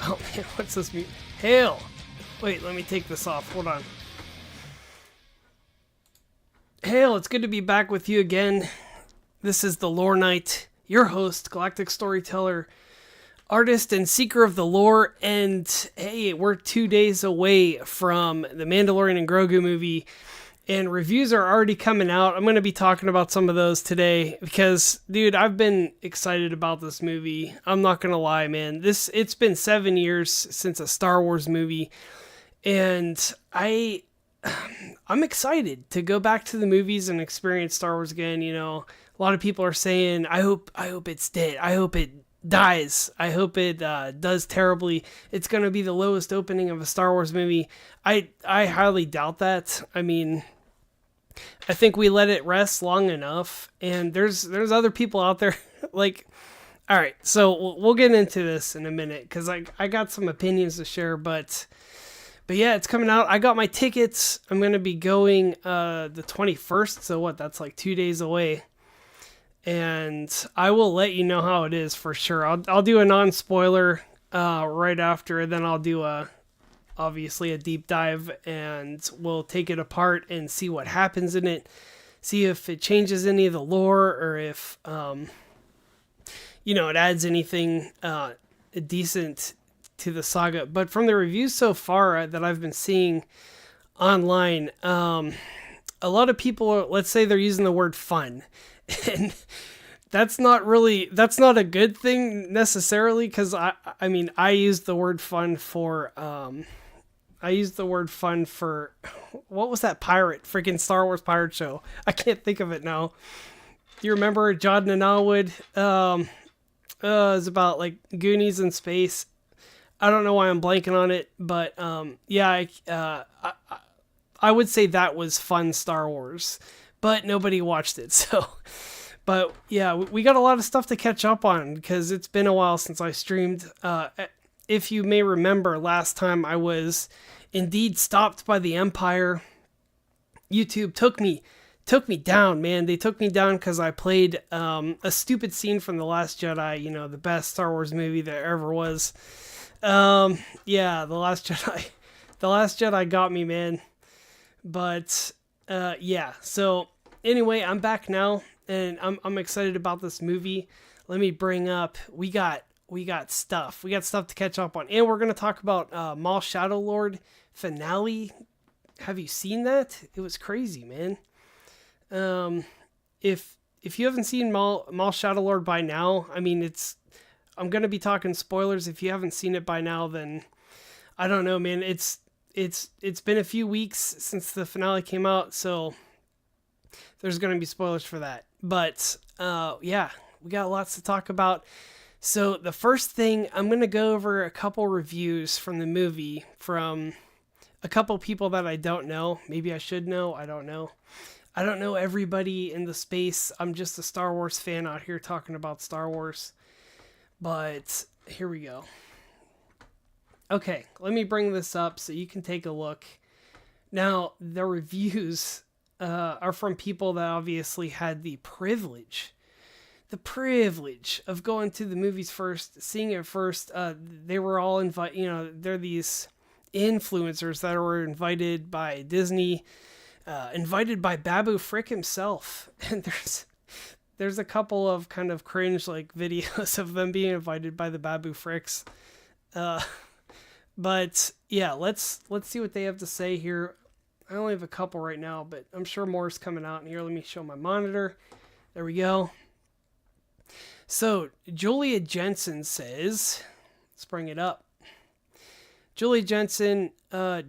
Oh man, what's this mute? Hail! Wait, let me take this off. Hold on. Hail, it's good to be back with you again. This is the Lore Knight, your host, galactic storyteller, artist, and seeker of the lore. And hey, we're 2 days away from the Mandalorian and Grogu movie, and reviews are already coming out. I'm going to be talking about some of those today because, dude, I've been excited about this movie. I'm not going to lie, man. It's been 7 years since a Star Wars movie, and I'm excited to go back to the movies and experience Star Wars again. You know, a lot of people are saying, I hope it's dead. I hope it dies. I hope it does terribly. It's going to be the lowest opening of a Star Wars movie. I highly doubt that. I mean, I think we let it rest long enough, and there's other people out there like, all right, so we'll get into this in a minute because I got some opinions to share, but yeah, it's coming out. I got my tickets. I'm going to be going the 21st, so what, that's like 2 days away, and I will let you know how it is for sure. I'll do a non-spoiler right after, and then I'll do obviously a deep dive, and we'll take it apart and see what happens in it, see if it changes any of the lore, or if it adds anything decent to the saga. But from the reviews so far that I've been seeing online, a lot of people let's say they're using the word fun, and that's not a good thing necessarily, because I mean I used the word fun for what was that freaking Star Wars pirate show? I can't think of it now. Do you remember Jod and Elwood? It was about like Goonies in space. I don't know why I'm blanking on it, but yeah, I would say that was fun Star Wars, but nobody watched it. So, but yeah, we got a lot of stuff to catch up on because it's been a while since I streamed. If you may remember, last time I was indeed stopped by the Empire. YouTube took me down, man. They took me down because I played a stupid scene from The Last Jedi, the best Star Wars movie there ever was. Yeah, The Last Jedi. The Last Jedi got me, man. But yeah, so anyway, I'm back now, and I'm excited about this movie. Let me bring up, we got stuff to catch up on, and we're going to talk about Maul Shadow Lord finale. Have you seen that? It was crazy, man. If you haven't seen Maul Shadow Lord by now, I mean, I'm going to be talking spoilers. If you haven't seen it by now, then I don't know, man. It's been a few weeks since the finale came out, so there's going to be spoilers for that. But yeah, we got lots to talk about. So the first thing, I'm going to go over a couple reviews from the movie from a couple people that I don't know. Maybe I should know. I don't know. I don't know everybody in the space. I'm just a Star Wars fan out here talking about Star Wars. But here we go. Okay, let me bring this up so you can take a look. Now, the reviews are from people that obviously had the privilege of going to the movies first, seeing it first. They were all they're these influencers that were invited by Disney, invited by Babu Frick himself. And there's a couple of kind of cringe like videos of them being invited by the Babu Fricks. But yeah, let's see what they have to say here. I only have a couple right now, but I'm sure more is coming out in here. Let me show my monitor. There we go. So Julia Jensen says, let's bring it up. Julia Jensen, The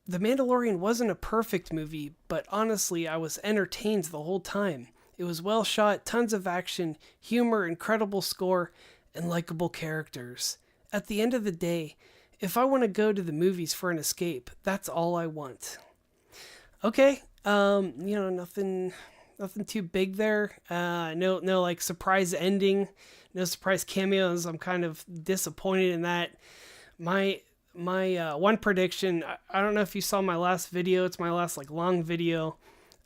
Mandalorian wasn't a perfect movie, but honestly, I was entertained the whole time. It was well shot, tons of action, humor, incredible score, and likable characters. At the end of the day, if I want to go to the movies for an escape, that's all I want. Okay, nothing too big there. No like surprise ending, no surprise cameos. I'm kind of disappointed in that. My one prediction, I don't know if you saw my last video. It's my last like long video.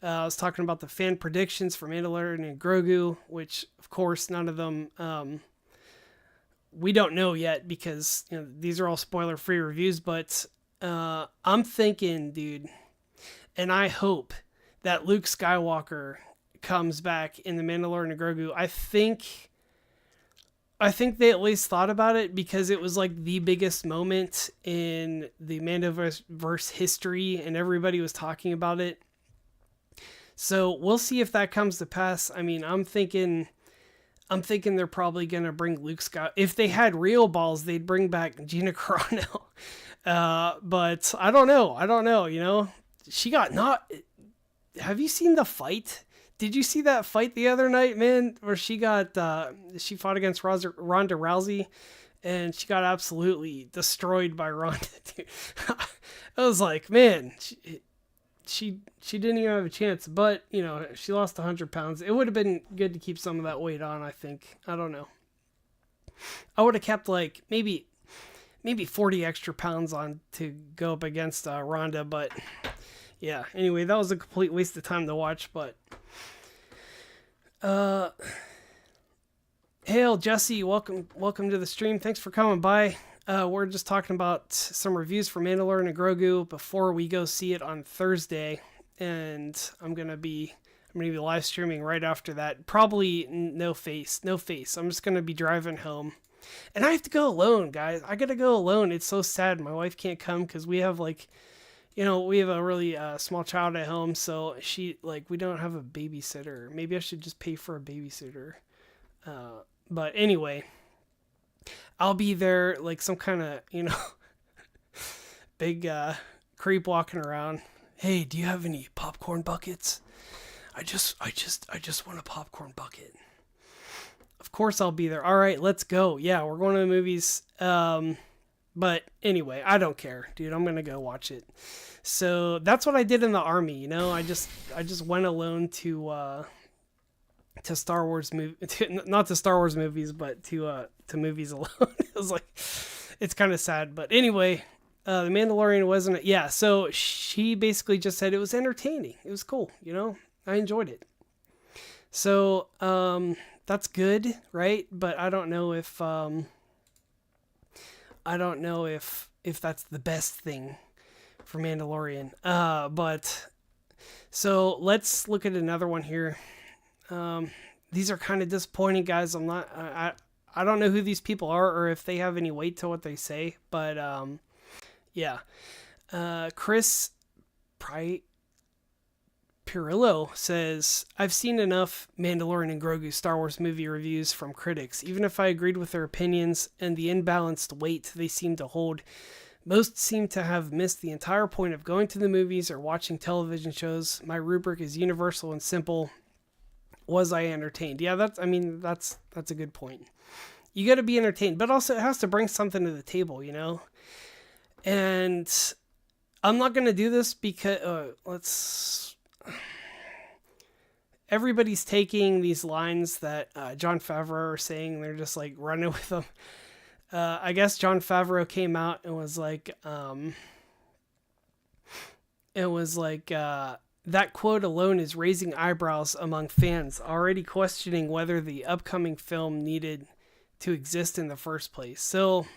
I was talking about the fan predictions for Mandalorian and Grogu, which of course none of them we don't know yet because these are all spoiler-free reviews, but I'm thinking, dude, and I hope that Luke Skywalker comes back in The Mandalorian and Grogu. I think they at least thought about it because it was like the biggest moment in the Mandoverse history, and everybody was talking about it. So we'll see if that comes to pass. I mean, I'm thinking they're probably gonna bring Luke Skywalker. If they had real balls, they'd bring back Gina Carano. But I don't know. She got not. Have you seen the fight? Did you see that fight the other night, man? Where she fought against Ronda Rousey, and she got absolutely destroyed by Ronda. Dude. I was like, man, she didn't even have a chance. But she lost 100 pounds. It would have been good to keep some of that weight on. I think. I don't know. I would have kept like maybe 40 extra pounds on to go up against Ronda, but yeah. Anyway, that was a complete waste of time to watch, but. Hail Jesse, welcome to the stream. Thanks for coming by. We're just talking about some reviews for Mandalorian and Grogu before we go see it on Thursday, and I'm gonna be live streaming right after that. Probably no face. I'm just gonna be driving home, and I have to go alone, guys. I gotta go alone. It's so sad. My wife can't come because we have we have a really small child at home, so we don't have a babysitter. Maybe I should just pay for a babysitter. But anyway, I'll be there like some kind of, big creep walking around. Hey, do you have any popcorn buckets? I just want a popcorn bucket. Of course I'll be there. All right, let's go. Yeah, we're going to the movies. But anyway, I don't care, dude. I'm going to go watch it. So that's what I did in the army. I just went alone to Star Wars not to Star Wars movies, but to movies alone. It was like, it's kind of sad, but anyway, The Mandalorian wasn't, yeah. So she basically just said it was entertaining. It was cool. I enjoyed it. So, that's good. Right. But I don't know if that's the best thing for Mandalorian. But so let's look at another one here. These are kind of disappointing, guys. I don't know who these people are or if they have any weight to what they say, but yeah. Chris Pirillo says, I've seen enough Mandalorian and Grogu Star Wars movie reviews from critics. Even if I agreed with their opinions and the imbalanced weight they seem to hold, most seem to have missed the entire point of going to the movies or watching television shows. My rubric is universal and simple. Was I entertained? Yeah, that's a good point. You got to be entertained, but also it has to bring something to the table, And I'm not going to do this because everybody's taking these lines that Jon Favreau are saying. They're just like running with them. I guess Jon Favreau came out and was like, that quote alone is raising eyebrows among fans, already questioning whether the upcoming film needed to exist in the first place. So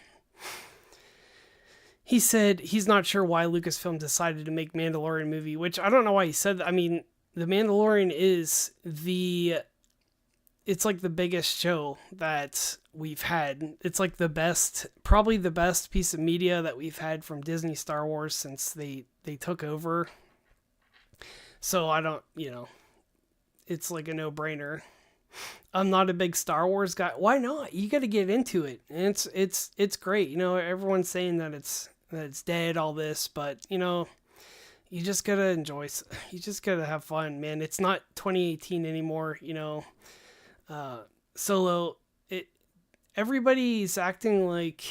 he said he's not sure why Lucasfilm decided to make Mandalorian movie, which I don't know why he said that. I mean, The Mandalorian is it's like the biggest show that we've had. It's like probably the best piece of media that we've had from Disney Star Wars since they took over. So I don't, it's like a no-brainer. I'm not a big Star Wars guy. Why not? You got to get into it. And it's great. Everyone's saying that it's dead, all this, but you just got to enjoy. You just got to have fun, man. It's not 2018 anymore, Solo, everybody's acting like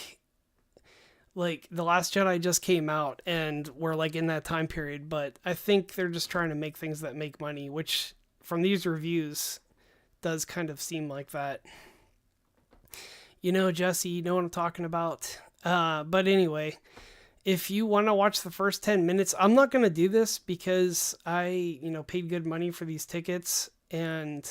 The Last Jedi just came out and we're like in that time period, but I think they're just trying to make things that make money, which from these reviews does kind of seem like that. Jesse, you know what I'm talking about. But anyway, if you want to watch the first 10 minutes, I'm not going to do this because I, paid good money for these tickets and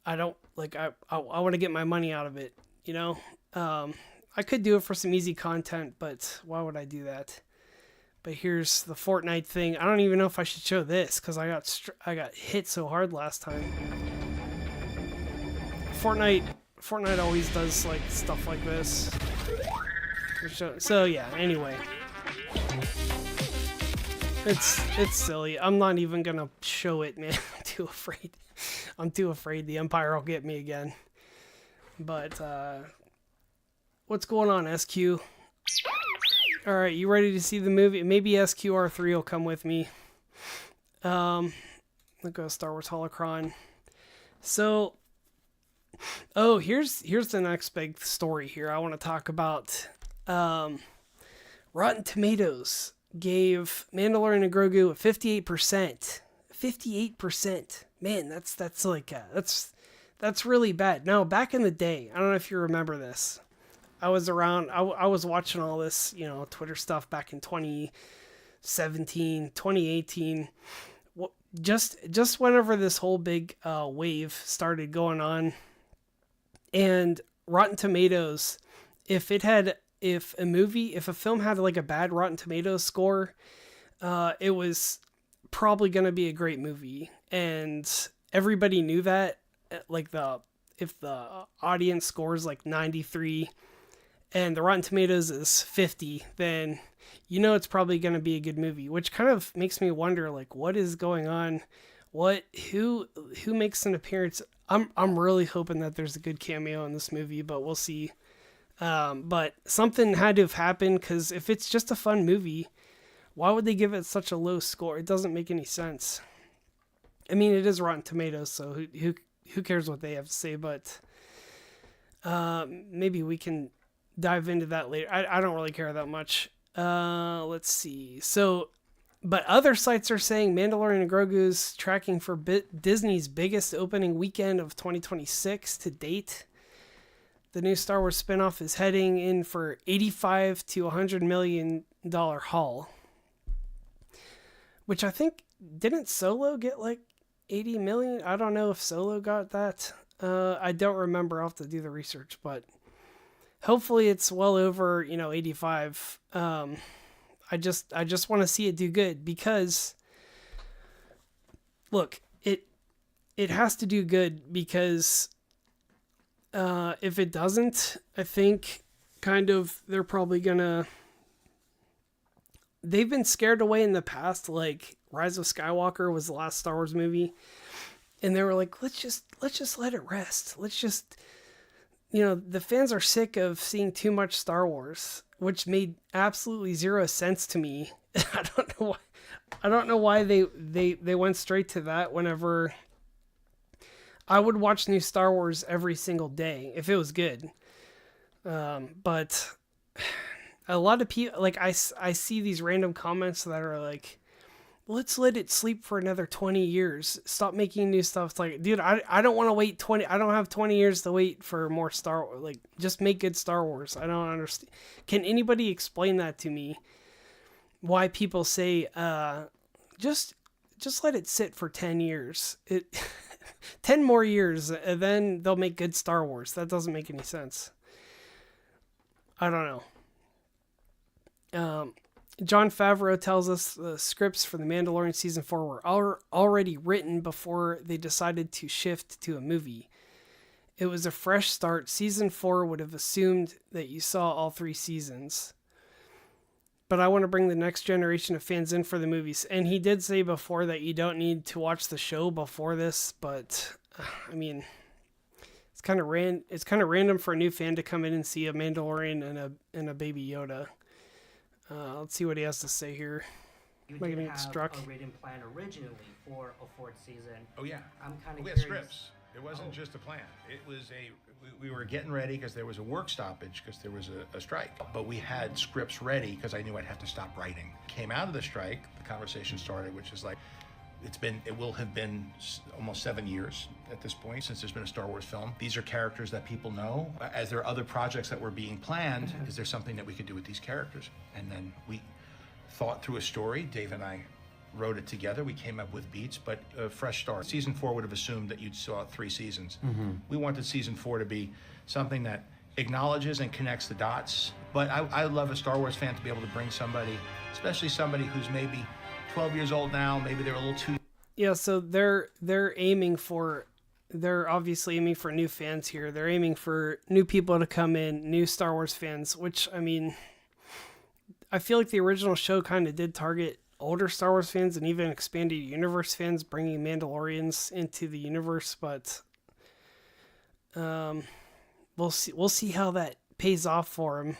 I don't I want to get my money out of it. you know. I could do it for some easy content, but why would I do that? But here's the Fortnite thing. I don't even know if I should show this because I got hit so hard last time. Fortnite always does like stuff like this. So yeah. Anyway, it's silly. I'm not even gonna show it, man. I'm too afraid. I'm too afraid the Empire will get me again. But what's going on, SQ? All right, you ready to see the movie? Maybe SQR3 will come with me. Let's go Star Wars Holocron. So, here's the next big story here. I want to talk about. Rotten Tomatoes gave Mandalorian and Grogu a 58%. 58%. Man, that's like that's really bad. Now, back in the day, I don't know if you remember this. I was around, I was watching all this, Twitter stuff back in 2017, 2018. Just whenever this whole big wave started going on. And Rotten Tomatoes, if a film had like a bad Rotten Tomatoes score, it was probably going to be a great movie. And everybody knew that. Like if the audience scores like 93 and the Rotten Tomatoes is 50, then it's probably going to be a good movie, which kind of makes me wonder, like, what is going on? Who makes an appearance? I'm really hoping that there's a good cameo in this movie, but we'll see. But something had to have happened, because if it's just a fun movie, why would they give it such a low score? It doesn't make any sense. I mean, it is Rotten Tomatoes, so who cares what they have to say, but maybe we can dive into that later. I don't really care that much. Let's see. So, but other sites are saying Mandalorian and Grogu's tracking for Disney's biggest opening weekend of 2026 to date. The new Star Wars spinoff is heading in for $85 to $100 million haul, which I think, didn't Solo get like 80 million? I don't know if Solo got that. I don't remember. I'll have to do the research, but hopefully it's well over, 85. I just want to see it do good, because look, it has to do good, because if it doesn't, I think they're probably they've been scared away in the past. Like Rise of Skywalker was the last Star Wars movie, and they were like, let's just let it rest. Let's just, the fans are sick of seeing too much Star Wars, which made absolutely zero sense to me. I don't know why they went straight to that. Whenever I would watch new Star Wars every single day if it was good. But a lot of people, like, I see these random comments that are like, let's let it sleep for another 20 years. Stop making new stuff. It's like, dude, I don't want to wait 20. I don't have 20 years to wait for more Star Wars. Like, just make good Star Wars. I don't understand. Can anybody explain that to me? Why people say, just let it sit for 10 years. 10 more years, and then they'll make good Star Wars. That doesn't make any sense. I don't know. Jon Favreau tells us the scripts for The Mandalorian Season 4 were already written before they decided to shift to a movie. It was a fresh start. Season 4 would have assumed that you saw all 3 seasons. But I want to bring the next generation of fans in for the movies. And he did say before that you don't need to watch the show before this, but I mean, it's kind of random for a new fan to come in and see a Mandalorian and a Baby Yoda. Let's see what he has to say here. You did have a written plan originally for a 4th season. Oh yeah, I'm kind of we curious. had scripts. It wasn't just a plan. It was we were getting ready because there was a work stoppage because there was a strike. But we had scripts ready because I knew I'd have to stop writing. Came out of the strike, the conversation started, which is like, it will have been almost 7 years at this point since there's been a Star Wars film. These are characters that people know. As there are other projects that were being planned, is there something that we could do with these characters? And then we thought through a story. Dave and I wrote it together. We came up with beats, but a fresh start. Season 4 would have assumed that you'd saw 3 seasons. Mm-hmm. We wanted Season 4 to be something that acknowledges and connects the dots. But I love a Star Wars fan to be able to bring somebody, especially somebody who's maybe 12 years old now, maybe they're a little too... Yeah, so they're obviously aiming for new fans here. They're aiming for new people to come in, new Star Wars fans, which, I mean, I feel like the original show kind of did target older Star Wars fans and even expanded universe fans, bringing Mandalorians into the universe, but we'll see how that pays off for him.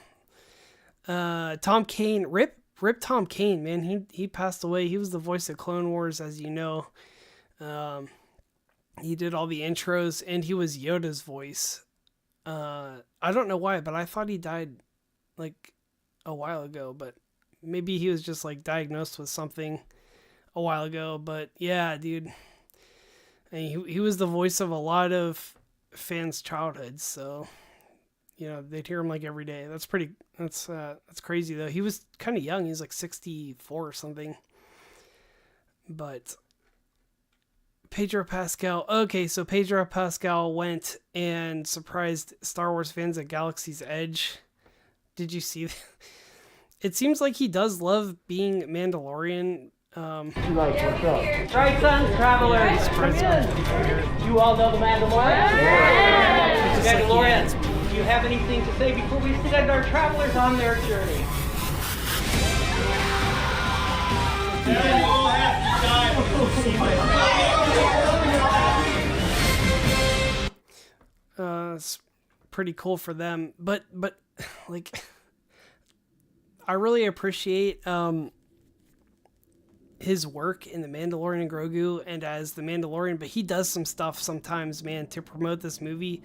Tom Kane, rip Tom Kane, man. He passed away. He was the voice of Clone Wars, as you know. He did all the intros, and he was Yoda's voice. I don't know why, but I thought he died like a while ago, but maybe he was just like diagnosed with something a while ago. But yeah, dude, and he was the voice of a lot of fans' childhoods, so you know they'd hear him like every day. That's crazy though. He was kind of young. He was like 64 or something. But Pedro Pascal. Okay, so Pedro Pascal went and surprised Star Wars fans at Galaxy's Edge. Did you see that? It seems like he does love being Mandalorian. Right, sons, travelers, come in. You all know the Mandalorian? Yeah. Mandalorian, do you have anything to say before we send our travelers on their journey? It's pretty cool for them, but like, I really appreciate his work in The Mandalorian and Grogu and as the Mandalorian, but he does some stuff sometimes, man, to promote this movie.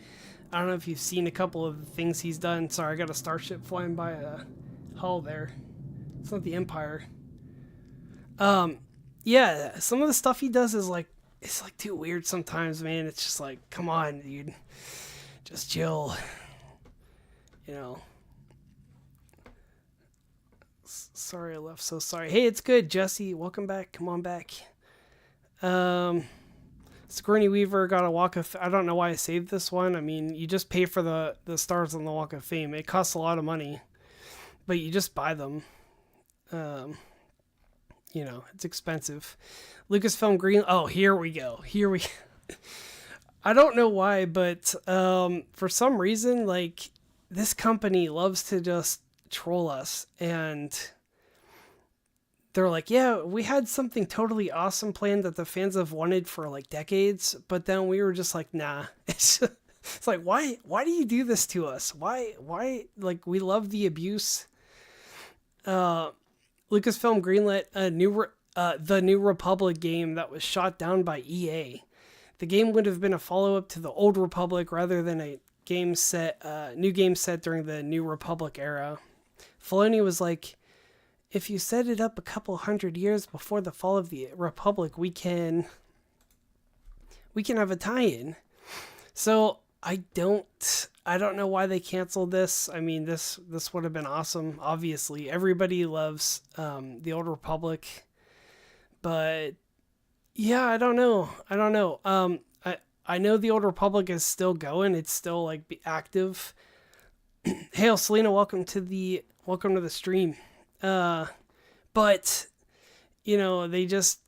I don't know if you've seen a couple of the things he's done. Sorry, I got a starship flying by a hull there. It's not the Empire. Yeah, some of the stuff he does is like, it's like too weird sometimes, man. It's just like, come on, dude. Just chill. You know. Sorry I left, so sorry. Hey, it's good, Jesse. Welcome back. Come on back. Sigourney Weaver got a Walk of... I don't know why I saved this one. I mean, you just pay for the stars on the Walk of Fame. It costs a lot of money, but you just buy them. You know, it's expensive. Lucasfilm Green... Oh, here we go. I don't know why, but for some reason, like, this company loves to just troll us, and they're like, yeah, we had something totally awesome planned that the fans have wanted for like decades, but then we were just like, nah. It's like, why do you do this to us? Why, like, we love the abuse. Lucasfilm greenlit the New Republic game that was shot down by EA. The game would have been a follow-up to the Old Republic rather than a new game set during the New Republic era. Filoni was like, if you set it up a couple hundred years before the fall of the Republic, we can have a tie-in. So I don't know why they canceled this. I mean, this would have been awesome. Obviously, everybody loves the Old Republic, but yeah, I don't know. I know the Old Republic is still going. It's still like active. Hail, Selena, welcome to the stream. But you know, they just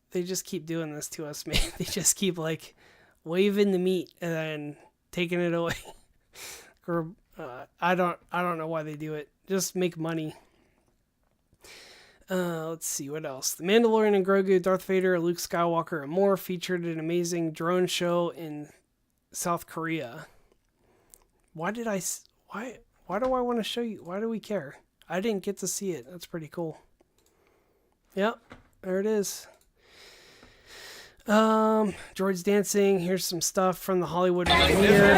keep doing this to us, man. They just keep like waving the meat and then taking it away. Or I don't know why they do it. Just make money. Let's see what else. The Mandalorian and Grogu, Darth Vader, Luke Skywalker, and more featured an amazing drone show in South Korea. Why do I want to show you? Why do we care? I didn't get to see it. That's pretty cool. Yep, there it is. Droids dancing. Here's some stuff from the Hollywood premiere.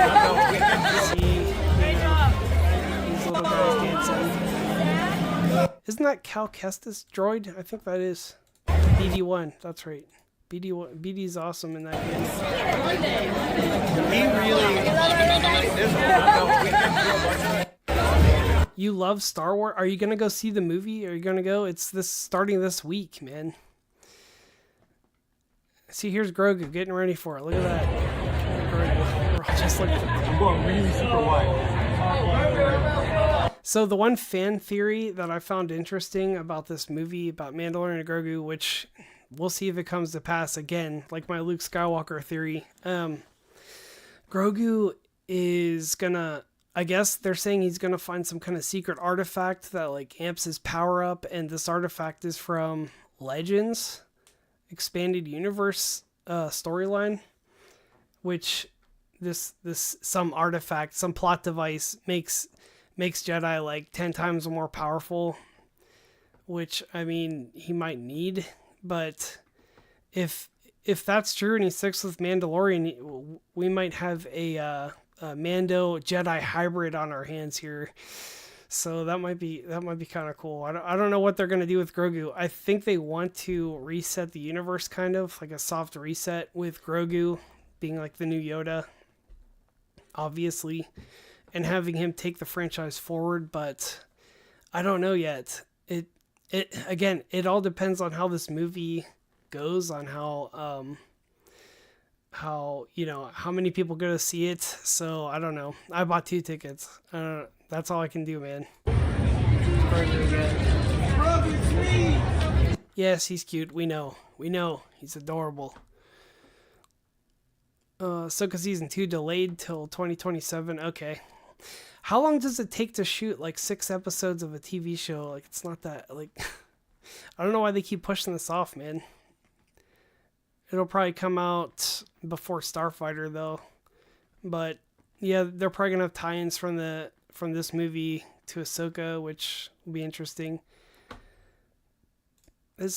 See these little guys dancing. Isn't that Cal Kestis droid? I think that is. BD1. That's right. BD's awesome in that game. You love Star Wars? Are you gonna go see the movie? Are you gonna go? It's starting this week, man. See, here's Grogu getting ready for it. Look at that. Grogu. We're all just like, I'm going really super wide. So the one fan theory that I found interesting about this movie, about Mandalorian and Grogu, which we'll see if it comes to pass again, like my Luke Skywalker theory, Grogu is gonna, I guess they're saying he's gonna find some kind of secret artifact that like amps his power up, and this artifact is from Legends Expanded Universe storyline, which this some artifact, some plot device makes Jedi like 10 times more powerful, which I mean he might need, but if that's true and he sticks with Mandalorian, we might have a Mando Jedi hybrid on our hands here. So that might be kind of cool. I don't know what they're gonna do with Grogu. I think they want to reset the universe, kind of like a soft reset with Grogu being like the new Yoda, obviously, and having him take the franchise forward, but I don't know yet. It again, it all depends on how this movie goes, on how how many people go to see it. So I don't know. I bought 2 tickets. That's all I can do, man. Yes, he's cute. We know. He's adorable. Ahsoka season 2 delayed till 2027. Okay. How long does it take to shoot like 6 episodes of a TV show? Like, it's not that, like, I don't know why they keep pushing this off, man. It'll probably come out before Starfighter though. But yeah, they're probably gonna have tie-ins from this movie to Ahsoka, which will be interesting.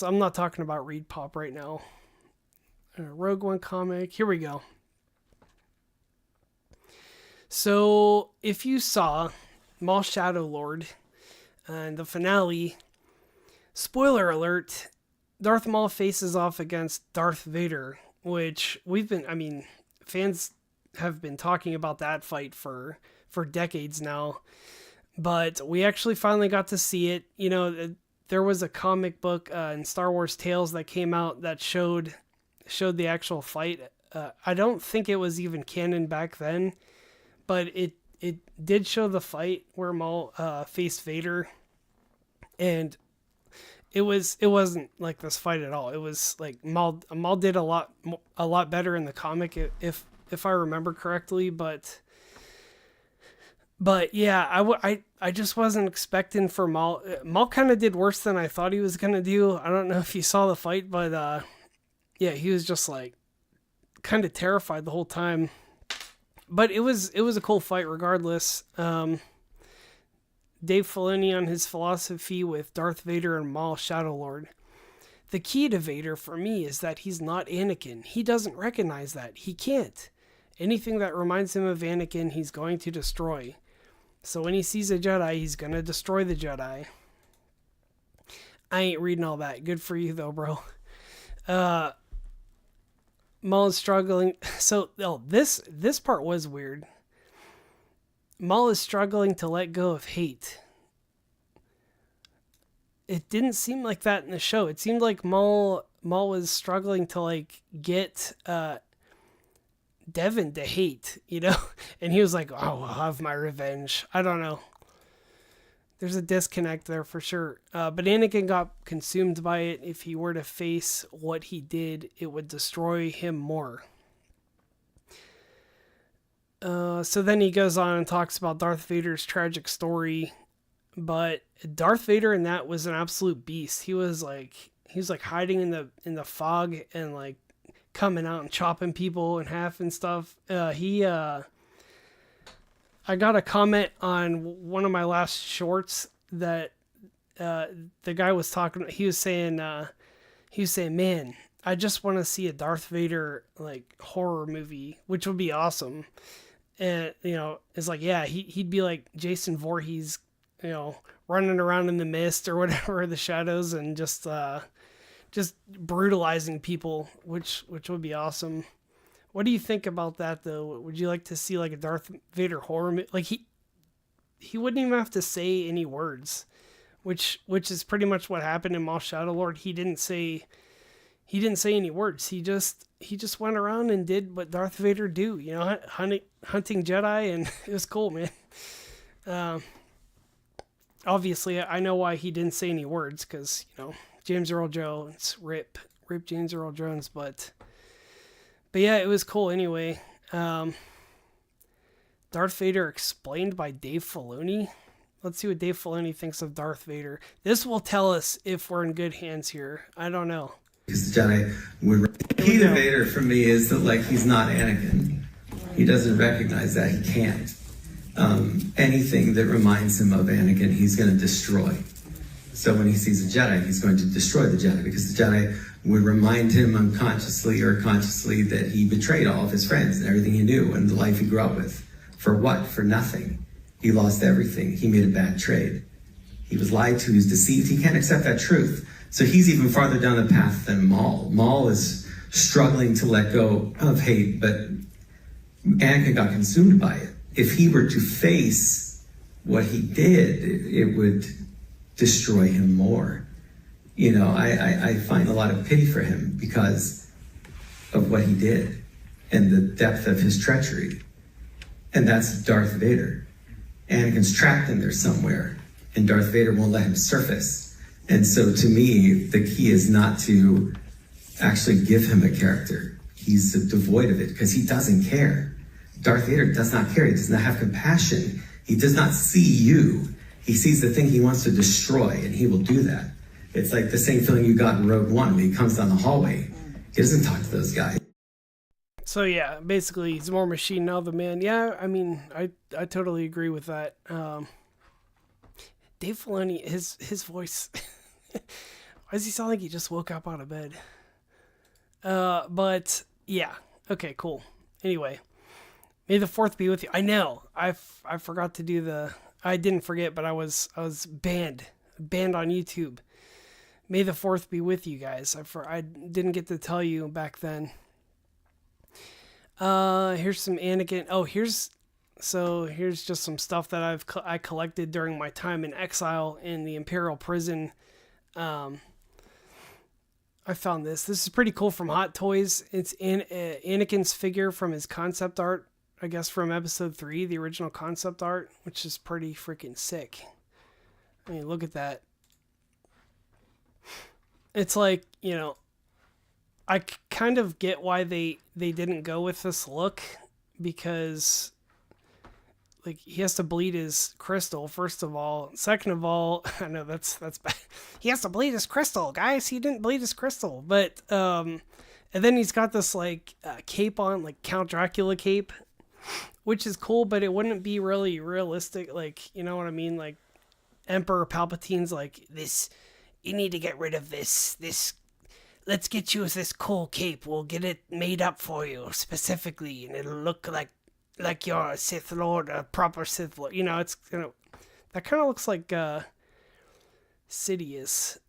I'm not talking about Reed Pop right now. Rogue One comic. Here we go. So, if you saw Maul Shadow Lord and the finale, spoiler alert, Darth Maul faces off against Darth Vader, which fans have been talking about that fight for decades now, but we actually finally got to see it. You know, there was a comic book in Star Wars Tales that came out that showed the actual fight. I don't think it was even canon back then, but it did show the fight where Maul faced Vader, and it wasn't like this fight at all. It was like Maul did a lot better in the comic, if I remember correctly, but yeah, I just wasn't expecting for Maul. Maul kind of did worse than I thought he was gonna do. I don't know if you saw the fight, but yeah, he was just like kind of terrified the whole time. But it was a cool fight regardless. Dave Filoni on his philosophy with Darth Vader and Maul Shadow Lord. The key to Vader for me is that he's not Anakin. He doesn't recognize that. He can't. Anything that reminds him of Anakin, he's going to destroy. So when he sees a Jedi, he's going to destroy the Jedi. I ain't reading all that. Good for you though, bro. Maul is struggling. So, this part was weird. Maul is struggling to let go of hate. It didn't seem like that in the show. It seemed like Maul was struggling to like get Devin to hate, you know? And he was like, oh, I'll have my revenge. I don't know. There's a disconnect there for sure. But Anakin got consumed by it. If he were to face what he did, it would destroy him more. So then he goes on and talks about Darth Vader's tragic story. But Darth Vader in that was an absolute beast. He was like hiding in the fog and like coming out and chopping people in half and stuff. I got a comment on one of my last shorts that the guy was talking. He was saying, man, I just want to see a Darth Vader like horror movie, which would be awesome. And you know, it's like, yeah, he'd be like Jason Voorhees, you know, running around in the mist or whatever, the shadows, and just brutalizing people, which would be awesome. What do you think about that, though? Would you like to see like a Darth Vader horror movie? Like he wouldn't even have to say any words, which is pretty much what happened in Maul Shadow Lord. He didn't say any words. He just went around and did what Darth Vader do, you know, hunting Jedi, and it was cool, man. obviously I know why he didn't say any words, because, you know, James Earl Jones, rip James Earl Jones, but yeah, it was cool anyway. Darth Vader explained by Dave Filoni. Let's see what Dave Filoni thinks of Darth Vader. This will tell us if we're in good hands here. I don't know. Because the Jedi would... The key to Vader for me is that, like, he's not Anakin. He doesn't recognize that. He can't. Anything that reminds him of Anakin, he's going to destroy. So when he sees a Jedi, he's going to destroy the Jedi, because the Jedi would remind him unconsciously or consciously that he betrayed all of his friends and everything he knew and the life he grew up with. For what? For nothing. He lost everything. He made a bad trade. He was lied to. He was deceived. He can't accept that truth. So he's even farther down the path than Maul. Maul is struggling to let go of hate, but Anakin got consumed by it. If he were to face what he did, it would destroy him more. You know, I find a lot of pity for him because of what he did and the depth of his treachery. And that's Darth Vader. Anakin's trapped in there somewhere, and Darth Vader won't let him surface. And so to me, the key is not to actually give him a character. He's devoid of it because he doesn't care. Darth Vader does not care. He does not have compassion. He does not see you. He sees the thing he wants to destroy, and he will do that. It's like the same feeling you got in Rogue One when he comes down the hallway. He doesn't talk to those guys. So yeah, basically he's more machine now than man. Yeah, I mean, I totally agree with that. Dave Filoni, his voice, why does he sound like he just woke up out of bed? But yeah, okay, cool. Anyway, may the 4th be with you. I know, I forgot to do I didn't forget, but I was banned on YouTube. May the 4th be with you guys. I didn't get to tell you back then. Here's some Anakin. Oh, here's just some stuff that I collected during my time in exile in the Imperial prison. I found this. This is pretty cool from Hot Toys. It's Anakin's figure from his concept art, I guess from episode 3, the original concept art, which is pretty freaking sick. I mean, look at that. It's like, you know, I kind of get why they didn't go with this look, because like he has to bleed his crystal, first of all. Second of all, I know that's bad. He has to bleed his crystal, guys. He didn't bleed his crystal. But and then he's got this like cape on, like Count Dracula cape, which is cool, but it wouldn't be really realistic, like, you know what I mean? Like Emperor Palpatine's like, this, you need to get rid of this let's get you this cool cape. We'll get it made up for you specifically, and it'll look like you're a Sith Lord, a proper Sith Lord. You know, it's that kind of looks like Sidious's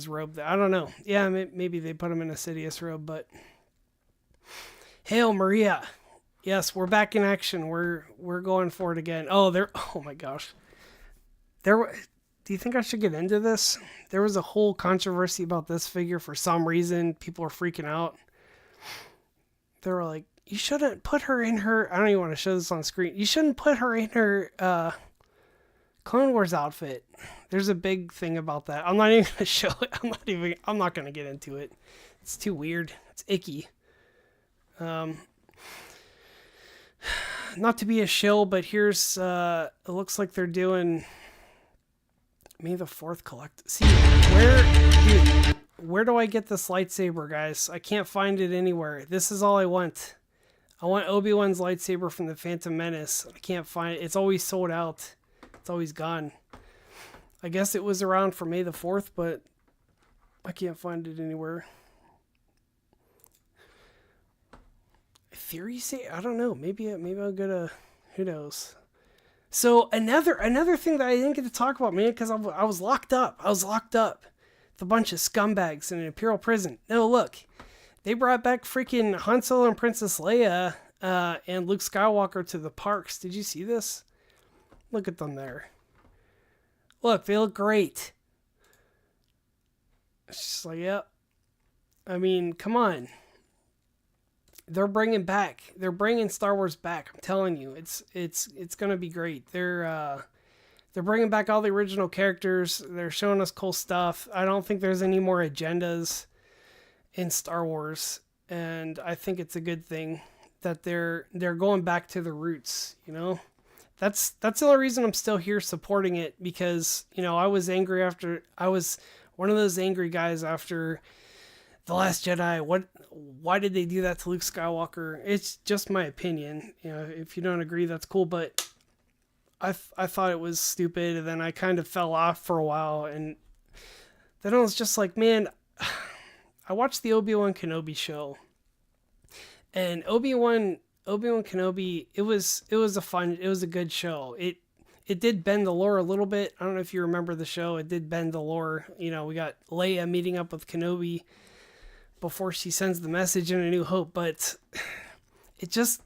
robe. I don't know. Yeah, maybe they put him in a Sidious robe, but Hail Maria. Yes, we're back in action. We're going for it again. Oh my gosh. Do you think I should get into this? There was a whole controversy about this figure for some reason. People were freaking out. They were like, you shouldn't put her in her... I don't even want to show this on screen. You shouldn't put her in her Clone Wars outfit. There's a big thing about that. I'm not even going to show it. I'm not going to get into it. It's too weird. It's icky. Not to be a shill, but here's... it looks like they're doing... May the 4th collect. See, where do I get this lightsaber, guys? I can't find it anywhere. This is all I want. I want Obi-Wan's lightsaber from the Phantom Menace. I can't find it. It's always sold out. It's always gone. I guess it was around for May the 4th, but I can't find it anywhere. Theories say, I don't know. Maybe I'll go to, who knows. So another thing that I didn't get to talk about, man, because I was locked up. I was locked up with a bunch of scumbags in an Imperial prison. No, look, they brought back freaking Han Solo and Princess Leia and Luke Skywalker to the parks. Did you see this? Look at them there. Look, they look great. It's just like, yep. I mean, come on. They're bringing Star Wars back. I'm telling you, it's gonna be great. They're they're bringing back all the original characters. They're showing us cool stuff. I don't think there's any more agendas in Star Wars, and I think it's a good thing that they're going back to the roots, you know? That's the only reason I'm still here supporting it, because, you know, I was one of those angry guys after The Last Jedi. Why did they do that to Luke Skywalker? It's just my opinion. You know, if you don't agree, that's cool, but I thought it was stupid, and then I kind of fell off for a while, and then I was just like, man, I watched the Obi-Wan Kenobi show, and Obi-Wan Kenobi, it was a good show. It did bend the lore a little bit. I don't know if you remember the show. It did bend the lore. You know, we got Leia meeting up with Kenobi before she sends the message in A New Hope, but it just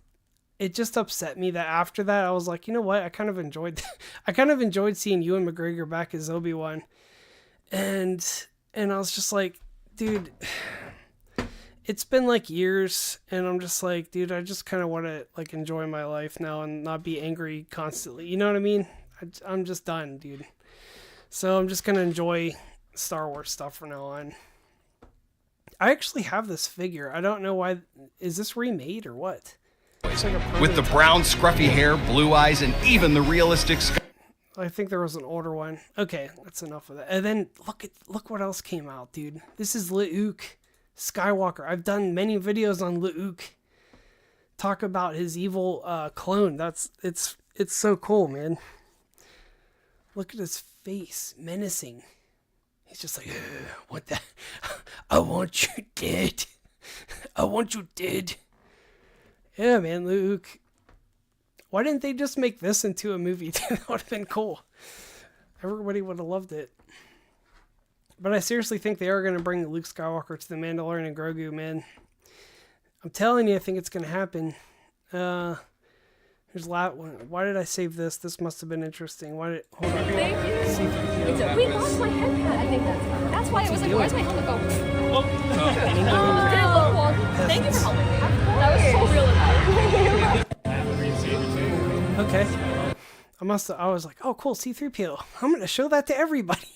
upset me that after that I was like, you know what? I kind of enjoyed seeing Ewan McGregor back as Obi-Wan. And I was just like, dude, it's been like years, and I'm just like, dude, I just kind of want to like enjoy my life now and not be angry constantly. You know what I mean? I'm just done, dude. So I'm just going to enjoy Star Wars stuff from now on. I actually have this figure. I don't know why. Is this remade or what? With the brown, scruffy hair, blue eyes, and even the realistic I think there was an older one. Okay, that's enough of that. And then look what else came out, dude. This is Luke Skywalker. I've done many videos on Luke. Talk about his evil clone. It's so cool, man. Look at his face, menacing. He's just like, what the? I want you dead. I want you dead. Yeah, man, Luke. Why didn't they just make this into a movie? That would have been cool. Everybody would have loved it. But I seriously think they are going to bring Luke Skywalker to the Mandalorian and Grogu, man. I'm telling you, I think it's going to happen. Here's why did I save this? This must have been interesting. Hold on. Thank you. We lost my headpad. I think that's why it was like, where's my helmet go? Thank you for helping me. That was so real enough. Okay. I was like, oh, cool, C-3PO. I'm going to show that to everybody.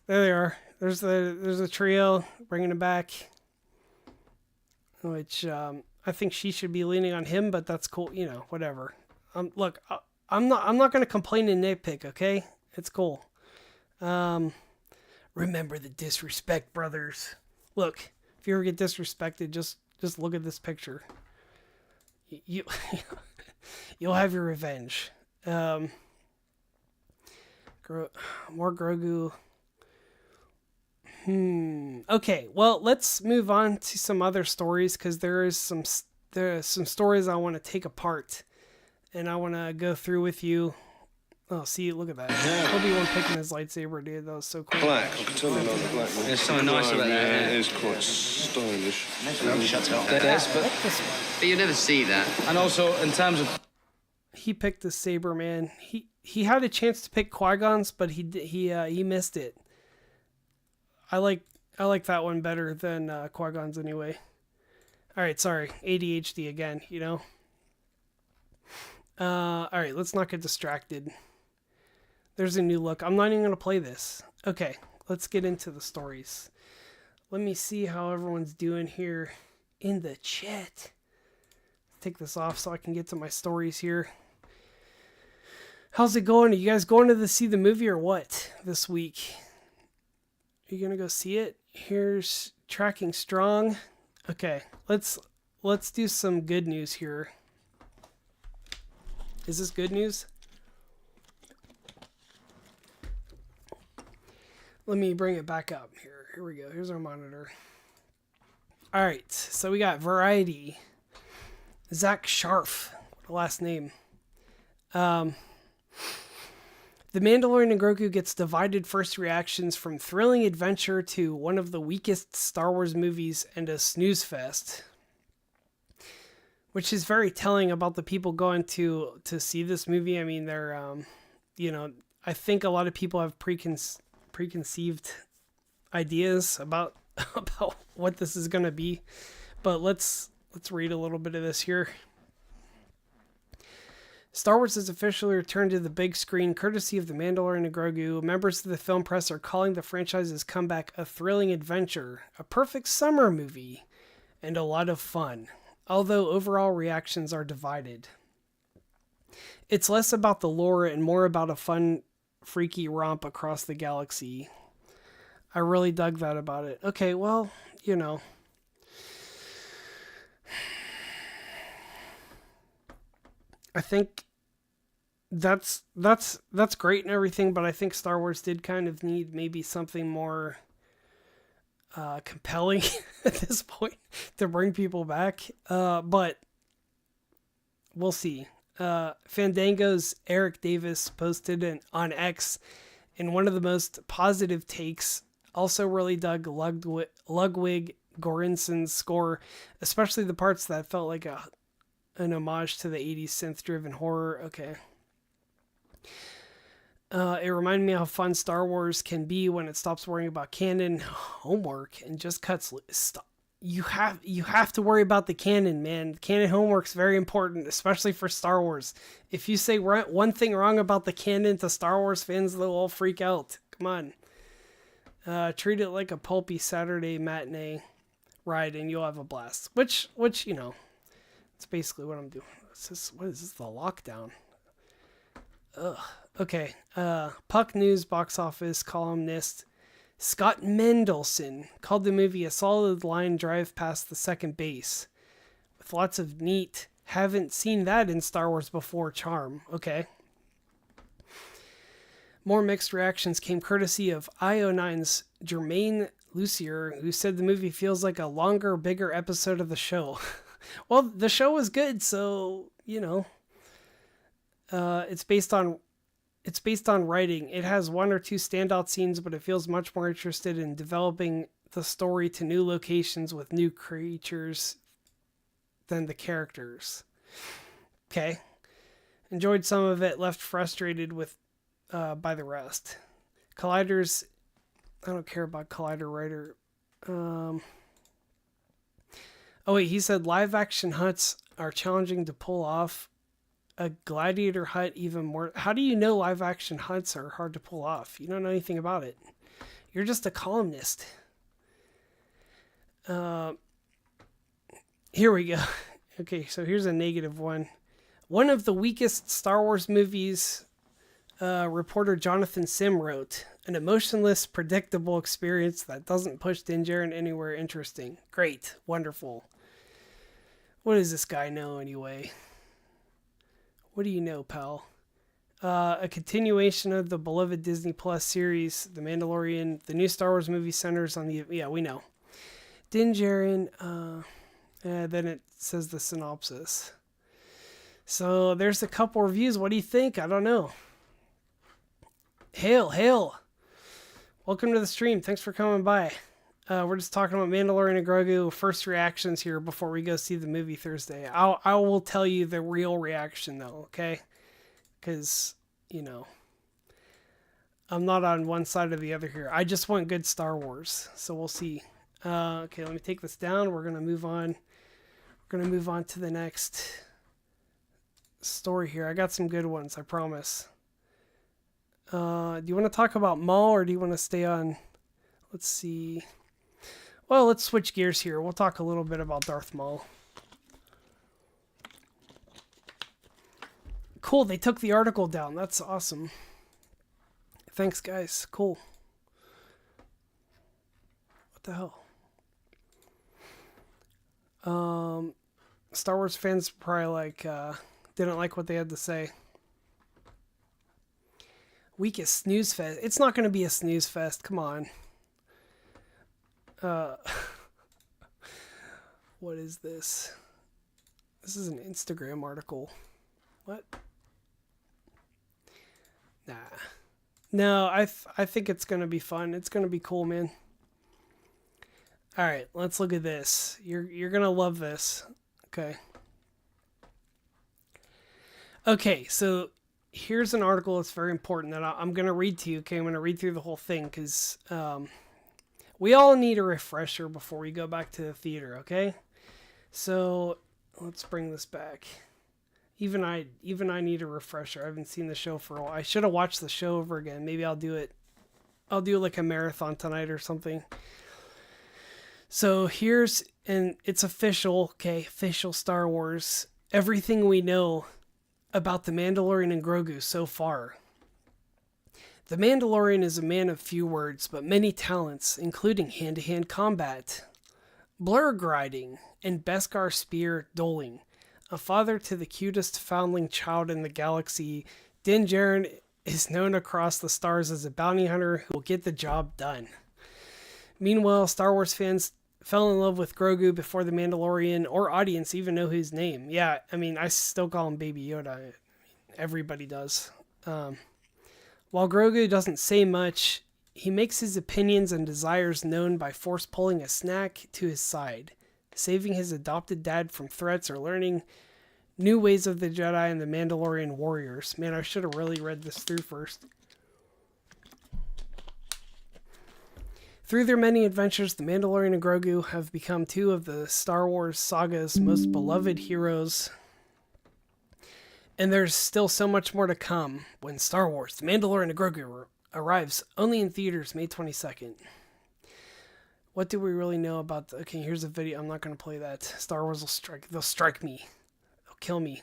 There they are. There's a trio bringing it back. Which, I think she should be leaning on him, but that's cool. You know, whatever. Look, I'm not going to complain and nitpick, okay? It's cool. Remember the disrespect, brothers. Look, if you ever get disrespected, just look at this picture. You'll have your revenge. More Grogu. Okay, well, let's move on to some other stories, because there are some stories I want to take apart, and I want to go through with you. Oh, see, look at that. Obi-Wan picking his lightsaber, dude. That was so cool. Black. I can tell they like the black. There's something nice about that. It is quite stylish. But you never see that. And also, in terms of... He picked the saber, man. He had a chance to pick Qui-Gon's, but he missed it. I like that one better than Qui-Gon's anyway. All right, sorry, ADHD again, you know. All right, let's not get distracted. There's a new look. I'm not even gonna play this. Okay, let's get into the stories. Let me see how everyone's doing here in the chat. Take this off so I can get to my stories here. How's it going? Are you guys going to see the movie or what this week? Are you gonna go see it? Here's tracking strong. Okay, let's do some good news here. Is this good news? Let me bring it back up here. Here we go. Here's our monitor. All right, so we got Variety. Zach Sharf, what a last name. The Mandalorian and Grogu gets divided first reactions from thrilling adventure to one of the weakest Star Wars movies and a snooze fest. Which is very telling about the people going to see this movie. I mean, they're, I think a lot of people have preconceived ideas about what this is going to be. But let's read a little bit of this here. Star Wars has officially returned to the big screen courtesy of The Mandalorian and Grogu. Members of the film press are calling the franchise's comeback a thrilling adventure, a perfect summer movie, and a lot of fun, although overall reactions are divided. It's less about the lore and more about a fun, freaky romp across the galaxy. I really dug that about it. Okay, well, you know. I think that's great and everything, but I think Star Wars did kind of need maybe something more compelling at this point to bring people back. But we'll see. Fandango's Eric Davis posted on X in one of the most positive takes. Also really dug Ludwig Göransson's score, especially the parts that felt like an homage to the 80s synth-driven horror. Okay. It reminded me how fun Star Wars can be when it stops worrying about canon homework and just cuts. You have to worry about the canon, man. Canon homework's very important, especially for Star Wars. If you say one thing wrong about the canon to Star Wars fans, they'll all freak out. Come on. Treat it like a pulpy Saturday matinee ride and you'll have a blast. Which you know, it's basically what I'm doing. What is this, the lockdown? Ugh. Okay. Puck News box office columnist Scott Mendelson called the movie a solid line drive past the second base, with lots of neat, haven't seen that in Star Wars before charm. Okay. More mixed reactions came courtesy of IO9's Jermaine Lucier, who said the movie feels like a longer, bigger episode of the show. Well, the show was good, so, you know, it's based on writing. It has one or two standout scenes, but it feels much more interested in developing the story to new locations with new creatures than the characters. Okay. Enjoyed some of it, left frustrated by the rest. Collider's, I don't care about Collider writer. Oh wait, he said live action huts are challenging to pull off. A gladiator hut even more. How do you know live action huts are hard to pull off? You don't know anything about it. You're just a columnist. Here we go. Okay, so here's a negative one. One of the weakest Star Wars movies, reporter Jonathan Sim wrote, an emotionless, predictable experience that doesn't push Din Djarin anywhere interesting. Great. Wonderful. What does this guy know anyway? What do you know, pal? A continuation of the beloved Disney Plus series, The Mandalorian. The new Star Wars movie centers on the... Yeah, we know. Din Djarin, then it says the synopsis. So there's a couple reviews. What do you think? I don't know. Hail. Welcome to the stream. Thanks for coming by. We're just talking about Mandalorian and Grogu. First reactions here before we go see the movie Thursday. I will tell you the real reaction though, okay? Because, you know, I'm not on one side or the other here. I just want good Star Wars. So we'll see. Okay, let me take this down. We're going to move on. We're going to move on to the next story here. I got some good ones, I promise. Do you want to talk about Maul or do you want to stay on... Let's see... Well, let's switch gears here. We'll talk a little bit about Darth Maul. Cool, they took the article down. That's awesome. Thanks, guys. Cool. What the hell? Star Wars fans probably didn't like what they had to say. Weakest snooze fest. It's not going to be a snooze fest. Come on. What is this? This is an Instagram article. What? Nah. No, I think it's going to be fun. It's going to be cool, man. All right, let's look at this. You're going to love this. Okay. Okay, so here's an article that's very important that I'm going to read to you. Okay, I'm going to read through the whole thing because we all need a refresher before we go back to the theater, okay? So let's bring this back. Even I need a refresher. I haven't seen the show for a while. I should have watched the show over again. Maybe I'll do it. I'll do like a marathon tonight or something. So and it's official, okay, official Star Wars. Everything we know about the Mandalorian and Grogu so far. The Mandalorian is a man of few words, but many talents, including hand-to-hand combat, blur grinding, and Beskar spear doling. A father to the cutest foundling child in the galaxy, Din Djarin is known across the stars as a bounty hunter who will get the job done. Meanwhile, Star Wars fans fell in love with Grogu before the Mandalorian or audience even know his name. Yeah, I mean, I still call him Baby Yoda. Everybody does. While Grogu doesn't say much, he makes his opinions and desires known by force pulling a snack to his side, saving his adopted dad from threats or learning new ways of the Jedi and the Mandalorian warriors. Man, I should have really read this through first. Through their many adventures, the Mandalorian and Grogu have become two of the Star Wars saga's most beloved heroes. And there's still so much more to come when Star Wars, The Mandalorian and Grogu arrives only in theaters May 22nd. What do we really know about okay, here's a video. I'm not going to play that. Star Wars will strike. They'll strike me. They'll kill me.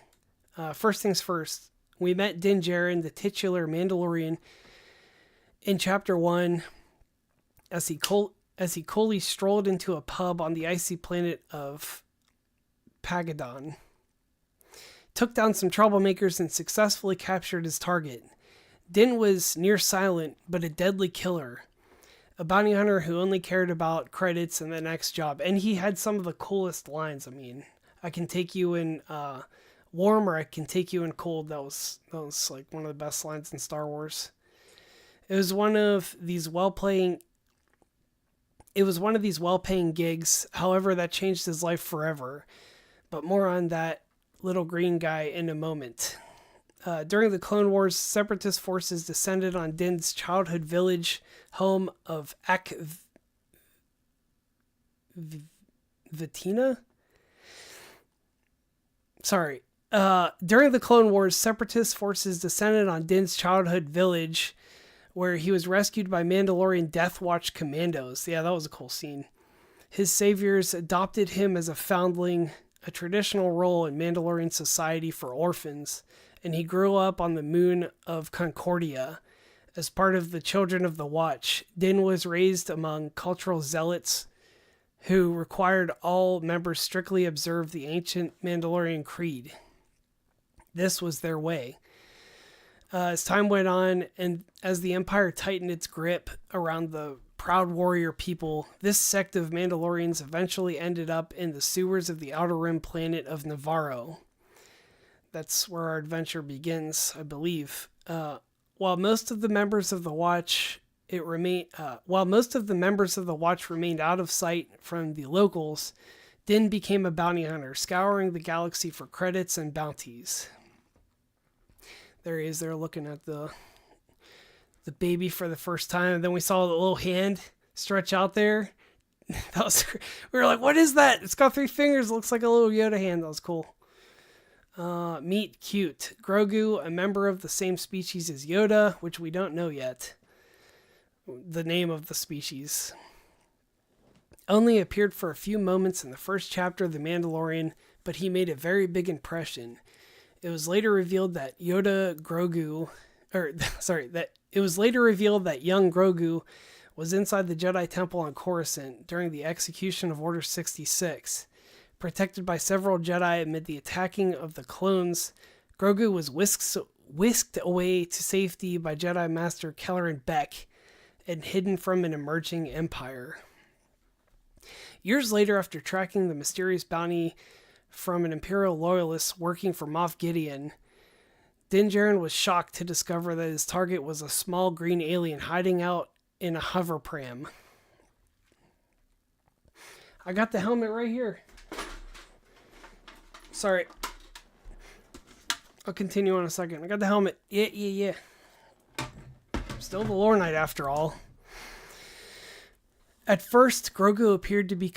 First things first. We met Din Djarin, the titular Mandalorian, in Chapter 1 as he coolly strolled into a pub on the icy planet of Pagadon. Took down some troublemakers and successfully captured his target. Din was near silent, but a deadly killer. A bounty hunter who only cared about credits and the next job. And he had some of the coolest lines. I mean, I can take you in warm or I can take you in cold. That was like one of the best lines in Star Wars. It was one of these well-paying gigs. However, that changed his life forever. But more on that little green guy in a moment. During the Clone Wars, Separatist forces descended on Din's childhood village home of Vitina? Sorry. During the Clone Wars, Separatist forces descended on Din's childhood village where he was rescued by Mandalorian Death Watch commandos. Yeah, that was a cool scene. His saviors adopted him as a foundling, a traditional role in Mandalorian society for orphans, and he grew up on the moon of Concordia. As part of the Children of the Watch, Din was raised among cultural zealots who required all members strictly observe the ancient Mandalorian creed. This was their way. As time went on, and as the Empire tightened its grip around the proud warrior people, this sect of Mandalorians eventually ended up in the sewers of the Outer Rim planet of Navarro. That's where our adventure begins, I believe. While most of the members of the Watch remained out of sight from the locals, Din became a bounty hunter, scouring the galaxy for credits and bounties. There he is. They're looking at the baby for the first time, and then we saw the little hand stretch out there. We were like, "What is that? It's got 3 fingers. It looks like a little Yoda hand." That was cool. Meet Cute. Grogu, a member of the same species as Yoda, which we don't know yet. The name of the species. Only appeared for a few moments in the first chapter of The Mandalorian, but he made a very big impression. It was later revealed that young Grogu was inside the Jedi Temple on Coruscant during the execution of Order 66. Protected by several Jedi amid the attacking of the clones, Grogu was whisked away to safety by Jedi Master Kelleran Beck and hidden from an emerging empire. Years later, after tracking the mysterious bounty from an Imperial loyalist working for Moff Gideon, Din Djarin was shocked to discover that his target was a small green alien hiding out in a hover pram. I got the helmet right here. Sorry. I'll continue in a second. I got the helmet. Yeah. Still the Lore Knight after all. At first, Grogu appeared to be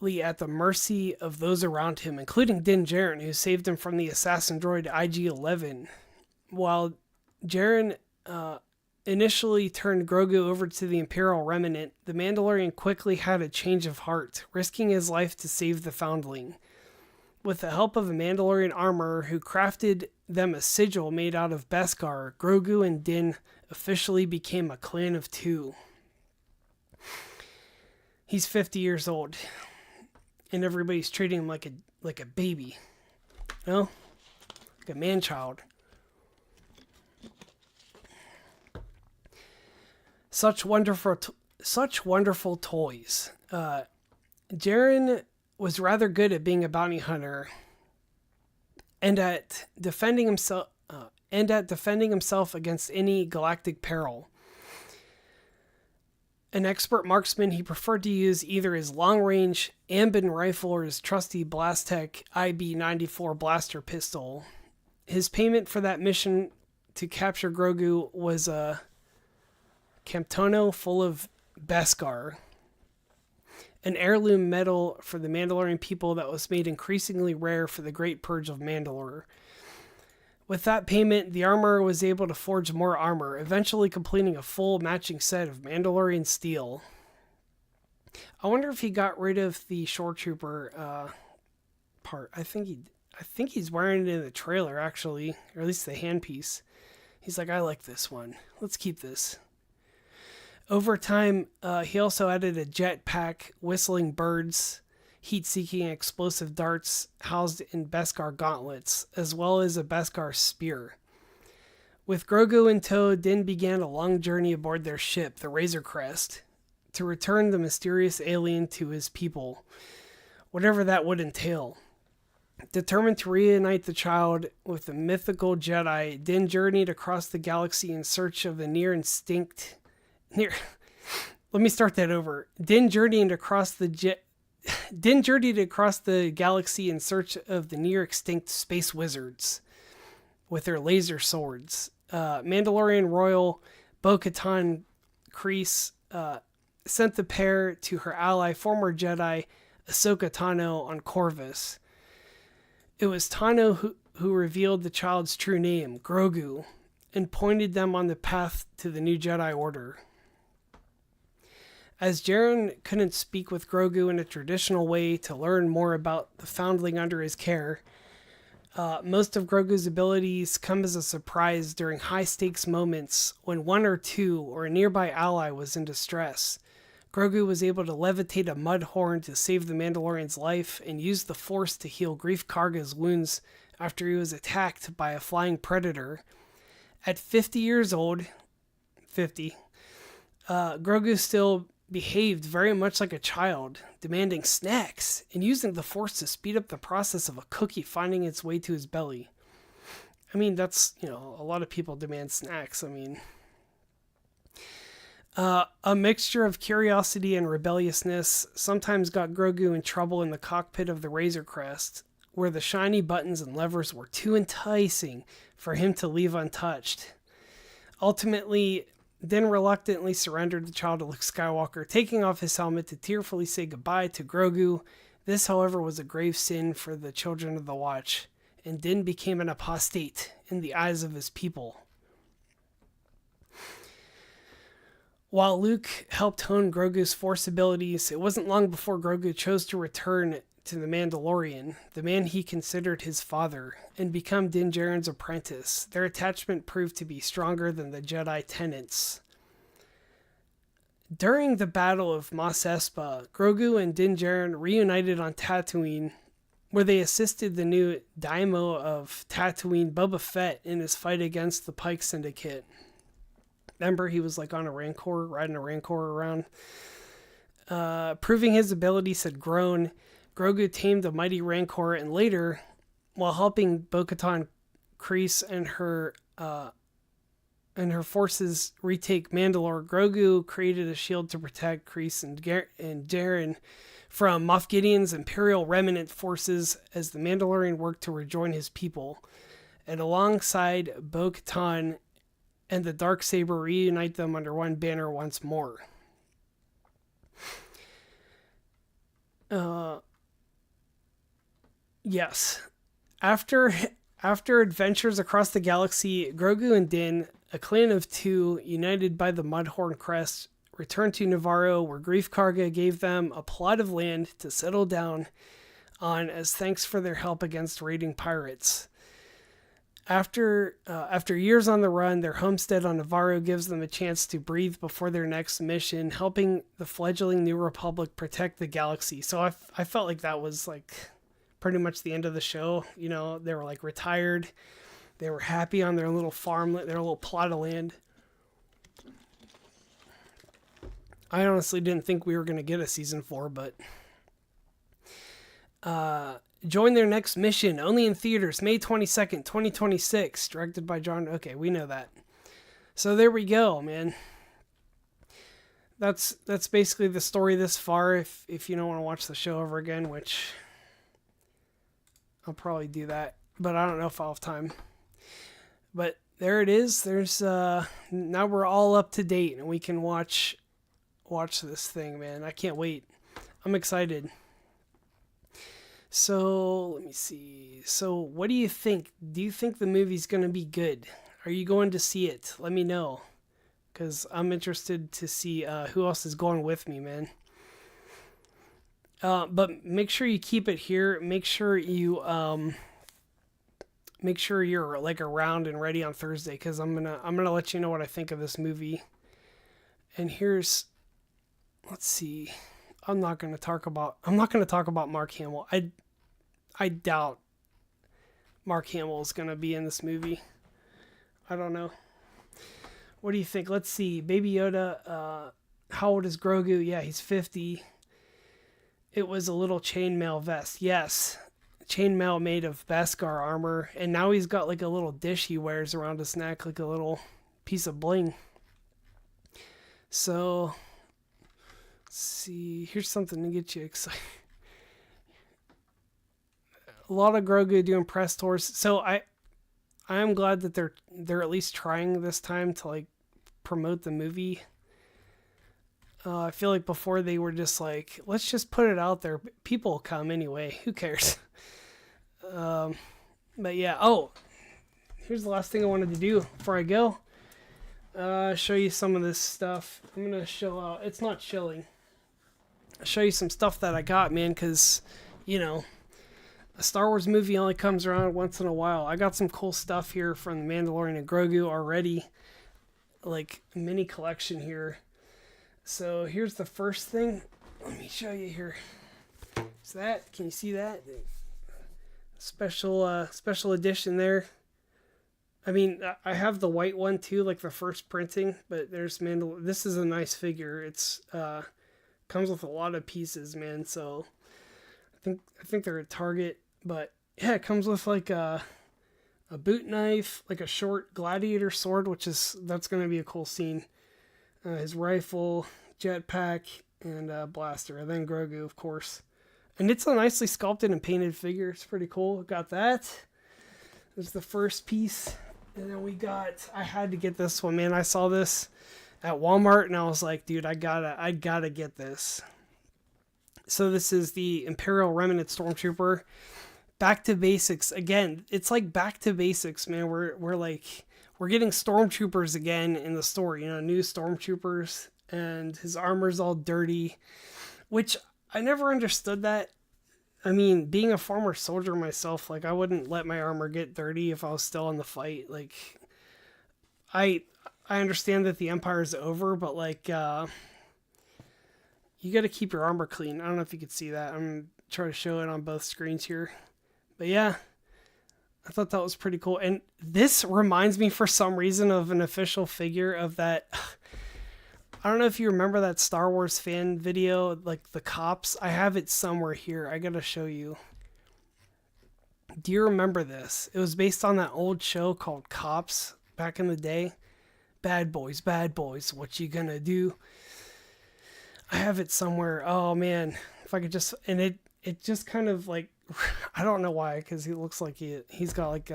at the mercy of those around him, including Din Djarin, who saved him from the assassin droid IG-11. While Djarin initially turned Grogu over to the Imperial Remnant, the Mandalorian quickly had a change of heart, risking his life to save the foundling. With the help of a Mandalorian armorer who crafted them a sigil made out of Beskar, Grogu and Din officially became a clan of two. He's 50 years old, and everybody's treating him like a baby, you know, like a man-child. Such wonderful toys. Djarin was rather good at being a bounty hunter, and at defending himself against any galactic peril. An expert marksman, he preferred to use either his long-range Ambin rifle or his trusty Blastech IB-94 blaster pistol. His payment for that mission to capture Grogu was a Camptono full of Beskar, an heirloom medal for the Mandalorian people that was made increasingly rare for the Great Purge of Mandalore. With that payment, the armorer was able to forge more armor, eventually completing a full matching set of Mandalorian steel. I wonder if he got rid of the Shore Trooper part. I think he's wearing it in the trailer, actually, or at least the handpiece. He's like, I like this one. Let's keep this. Over time, he also added a jetpack, whistling birds, heat-seeking explosive darts housed in Beskar gauntlets, as well as a Beskar spear. With Grogu in tow, Din began a long journey aboard their ship, the Razor Crest, to return the mysterious alien to his people, whatever that would entail. Determined to reunite the child with the mythical Jedi, Din journeyed across the galaxy in search of the Din journeyed across the galaxy in search of the near-extinct space wizards with their laser swords. Mandalorian royal Bo-Katan Kryze sent the pair to her ally, former Jedi Ahsoka Tano, on Corvus. It was Tano who revealed the child's true name, Grogu, and pointed them on the path to the new Jedi Order. As Djarin couldn't speak with Grogu in a traditional way to learn more about the foundling under his care, most of Grogu's abilities come as a surprise during high-stakes moments when one or two or a nearby ally was in distress. Grogu was able to levitate a mud horn to save the Mandalorian's life and use the Force to heal Greef Karga's wounds after he was attacked by a flying predator. At 50 years old, Grogu still behaved very much like a child, demanding snacks and using the Force to speed up the process of a cookie finding its way to his belly. I mean, that's, a lot of people demand snacks. I mean, a mixture of curiosity and rebelliousness sometimes got Grogu in trouble in the cockpit of the Razor Crest, where the shiny buttons and levers were too enticing for him to leave untouched. Ultimately, Din reluctantly surrendered the child to Luke Skywalker, taking off his helmet to tearfully say goodbye to Grogu. This, however, was a grave sin for the Children of the Watch, and Din became an apostate in the eyes of his people. While Luke helped hone Grogu's Force abilities, it wasn't long before Grogu chose to return to the Mandalorian, the man he considered his father, and become Din Djarin's apprentice. Their attachment proved to be stronger than the Jedi tenets. During the Battle of Mos Espa, Grogu and Din Djarin reunited on Tatooine, where they assisted the new Daimyo of Tatooine, Boba Fett, in his fight against the Pike Syndicate. Remember, he was on a Rancor, riding a Rancor around. Proving his abilities had grown, Grogu tamed the mighty Rancor, and later, while helping Bo-Katan Kryze and her forces retake Mandalore, Grogu created a shield to protect Kryze and Djarin from Moff Gideon's Imperial Remnant forces as the Mandalorian worked to rejoin his people, and alongside Bo-Katan and the Darksaber reunite them under one banner once more. Yes. After adventures across the galaxy, Grogu and Din, a clan of two united by the Mudhorn crest, returned to Navarro, where Grief Karga gave them a plot of land to settle down on as thanks for their help against raiding pirates. After years on the run, their homestead on Navarro gives them a chance to breathe before their next mission, helping the fledgling New Republic protect the galaxy. So I felt like that was like pretty much the end of the show. You know, they were like retired. They were happy on their little farm, their little plot of land. I honestly didn't think we were going to get a season 4, but join their next mission, only in theaters, May 22nd, 2026, directed by John. Okay, we know that. So there we go, man. That's basically the story this far. If you don't want to watch the show over again, which I'll probably do that, but I don't know if I'll have time. But there it is. There's now we're all up to date and we can watch this thing, man. I can't wait. I'm excited. So let me see. So what do you think? Do you think the movie's going to be good? Are you going to see it? Let me know, because I'm interested to see who else is going with me, man. But make sure you keep it here. Make sure you're like around and ready on Thursday, because I'm gonna let you know what I think of this movie. And let's see. I'm not gonna talk about Mark Hamill. I doubt Mark Hamill is gonna be in this movie. I don't know. What do you think? Let's see. Baby Yoda. How old is Grogu? Yeah, he's 50. It was a little chainmail vest. Yes. Chainmail made of Beskar armor. And now he's got like a little dish he wears around his neck, like a little piece of bling. So, let's see. Here's something to get you excited. A lot of Grogu doing press tours. So I am glad that they're at least trying this time to like promote the movie. I feel like before they were just like, let's just put it out there. People will come anyway. Who cares? But yeah. Oh, here's the last thing I wanted to do before I go. Show you some of this stuff. I'm going to show out. It's not chilling. I'll show you some stuff that I got, man, because, you know, a Star Wars movie only comes around once in a while. I got some cool stuff here from the Mandalorian and Grogu already. Like, a mini collection here. So here's the first thing. Let me show you here. Is that? Can you see that? Special edition there. I mean, I have the white one too, like the first printing. But there's This is a nice figure. It's comes with a lot of pieces, man. So I think they're at Target. But yeah, it comes with like a boot knife, like a short gladiator sword, that's going to be a cool scene. His rifle, jetpack, and blaster. And then Grogu, of course. And it's a nicely sculpted and painted figure. It's pretty cool. Got that. There's the first piece. And then I had to get this one, man. I saw this at Walmart and I was like, dude, I gotta get this. So this is the Imperial Remnant Stormtrooper. Back to basics. Again, it's like back to basics, man. We're getting stormtroopers again in the story, you know, new stormtroopers, and his armor's all dirty, which I never understood that. I mean, being a former soldier myself, like I wouldn't let my armor get dirty if I was still in the fight. Like, I understand that the Empire is over, but like, you got to keep your armor clean. I don't know if you could see that. I'm trying to show it on both screens here, but yeah. I thought that was pretty cool. And this reminds me for some reason of an official figure of that. I don't know if you remember that Star Wars fan video, like the cops. I have it somewhere here. I got to show you. Do you remember this? It was based on that old show called Cops back in the day. Bad boys, what you gonna do? I have it somewhere. Oh man, if I could just, and it just kind of like, I don't know why, because he looks like he's got like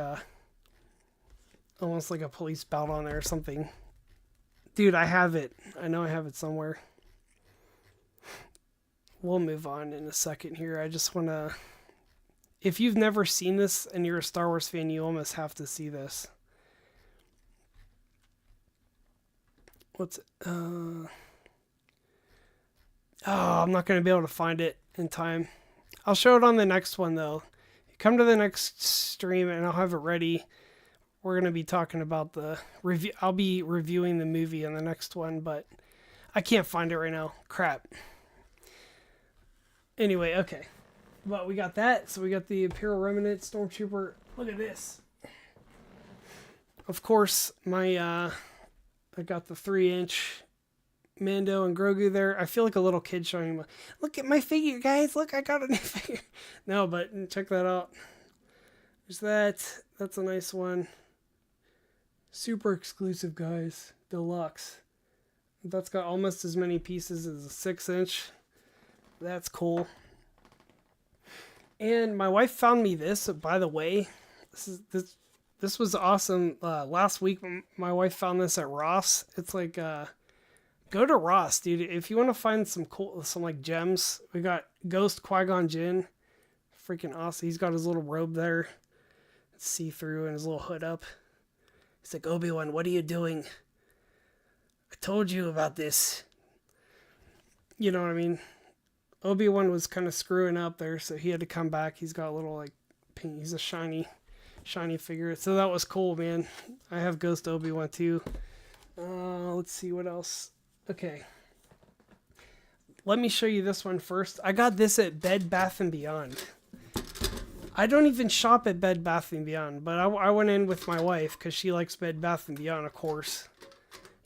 almost like a police belt on there or something. Dude, I have it. I know I have it somewhere. we'll move on in a second here. I just want to, if you've never seen this and you're a Star Wars fan, you almost have to see this. What's it? Oh, I'm not going to be able to find it in time. I'll show it on the next one, though. Come to the next stream, and I'll have it ready. We're going to be talking about the review. I'll be reviewing the movie in the next one, but I can't find it right now. Crap. Anyway, okay. But we got that. So we got the Imperial Remnant Stormtrooper. Look at this. Of course, I got the 3-inch Mando and Grogu there. I feel like a little kid showing him, look at my figure, guys. Look, I got a new figure. No, but check that out. There's that. That's a nice one. Super exclusive, guys. Deluxe. That's got almost as many pieces as a 6-inch. That's cool. And my wife found me this, by the way. This was awesome. Last week, my wife found this at Ross. It's like, go to Ross, dude. If you want to find some like gems, we got Ghost Qui-Gon Jinn. Freaking awesome. He's got his little robe there. It's see-through and his little hood up. He's like, Obi-Wan, what are you doing? I told you about this. You know what I mean? Obi-Wan was kind of screwing up there, so he had to come back. He's got a little, like, pink. He's a shiny figure. So that was cool, man. I have Ghost Obi-Wan, too. Let's see what else. Okay. Let me show you this one first. I got this at Bed Bath & Beyond. I don't even shop at Bed Bath & Beyond, but I went in with my wife because she likes Bed Bath & Beyond, of course.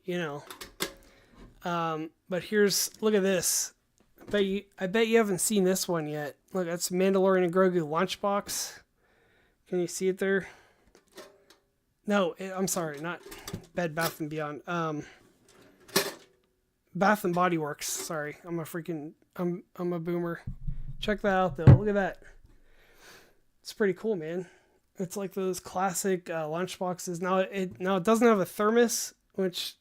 You know. But look at this. I bet you haven't seen this one yet. Look, that's Mandalorian and Grogu lunchbox. Can you see it there? No, I'm sorry, not Bed Bath & Beyond. Bath & Body Works. Sorry, I'm a boomer. Check that out, though. Look at that. It's pretty cool, man. It's like those classic lunch boxes. Now it doesn't have a thermos, which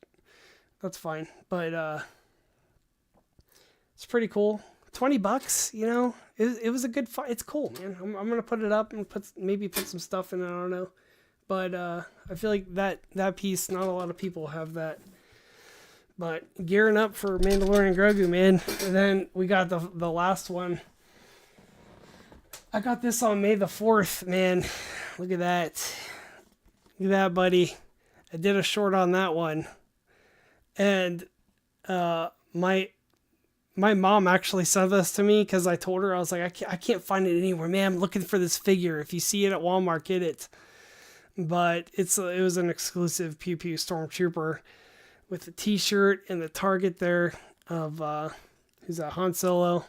that's fine, but it's pretty cool. $20, you know. It was a good fight. It's cool, man. I'm gonna put it up and maybe put some stuff in it. I don't know, but I feel like that piece. Not a lot of people have that. But gearing up for Mandalorian Grogu, man. And then we got the last one. I got this on May the 4th, man. Look at that. Look at that, buddy. I did a short on that one. And my mom actually sent this to me because I told her, I was like, I can't find it anywhere. Man, I'm looking for this figure. If you see it at Walmart, get it. But it was an exclusive Pew Pew Stormtrooper with the t-shirt and the target there of who's that, Han Solo.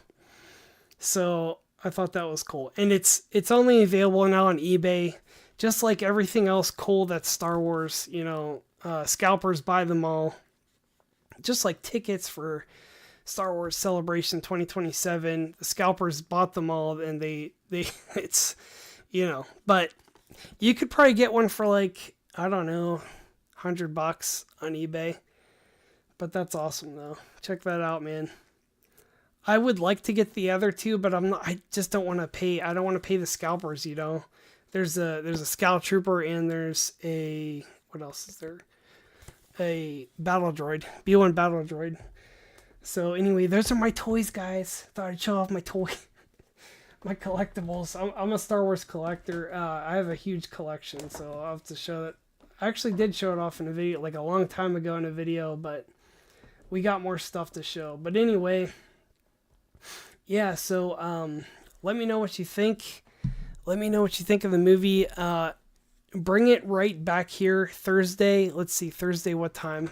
So I thought that was cool. And it's only available now on eBay, just like everything else cool that's Star Wars. You know, scalpers buy them all, just like tickets for Star Wars Celebration 2027. The scalpers bought them all, and they it's, you know, but you could probably get one for like, I don't know, $100 on eBay. But that's awesome though. Check that out, man. I would like to get the other two, but I just don't want to pay. I don't want to pay the scalpers, you know. There's a Scout Trooper, and there's what else is there? A battle droid, B1 battle droid. So anyway, those are my toys, guys. Thought I'd show off my my collectibles. I'm a Star Wars collector. I have a huge collection, so I'll have to show it. I actually did show it off in a video, like a long time ago in a video, but we got more stuff to show. But anyway, yeah, so let me know what you think. Let me know what you think of the movie. Bring it right back here Thursday. Let's see, Thursday, what time?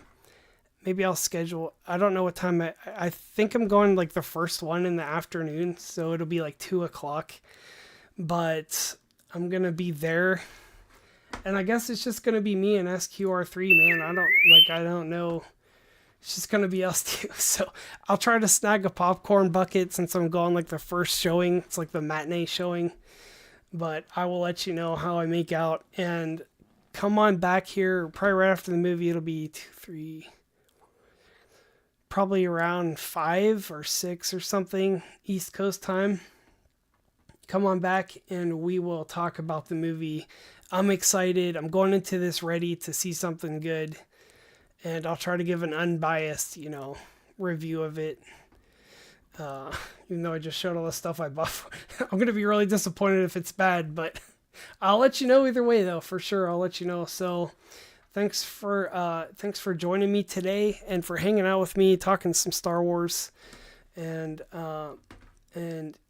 Maybe I'll schedule. I don't know what time. I think I'm going like the first one in the afternoon, so it'll be like 2:00. But I'm going to be there. And I guess it's just going to be me and SQR3, man. I don't know. It's just going to be us two. So I'll try to snag a popcorn bucket since I'm going like the first showing. It's like the matinee showing. But I will let you know how I make out. And come on back here. Probably right after the movie. It'll be probably around 5 or 6 or something East Coast time. Come on back and we will talk about the movie. I'm excited. I'm going into this ready to see something good. And I'll try to give an unbiased, review of it. Even though I just showed all the stuff I bought. I'm going to be really disappointed if it's bad, but I'll let you know either way, though, for sure. I'll let you know. So thanks for joining me today and for hanging out with me, talking some Star Wars. And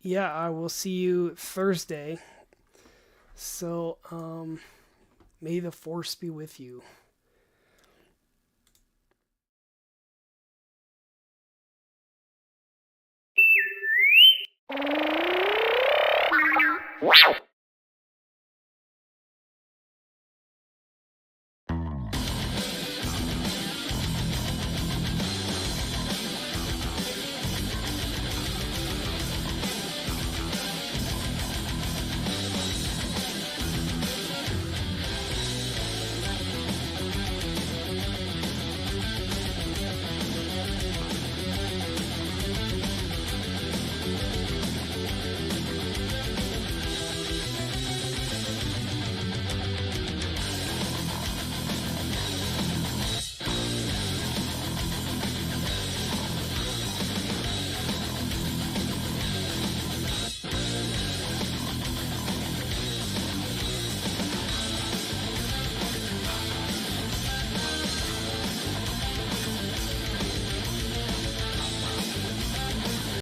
yeah, I will see you Thursday. So, may the Force be with you. Wow.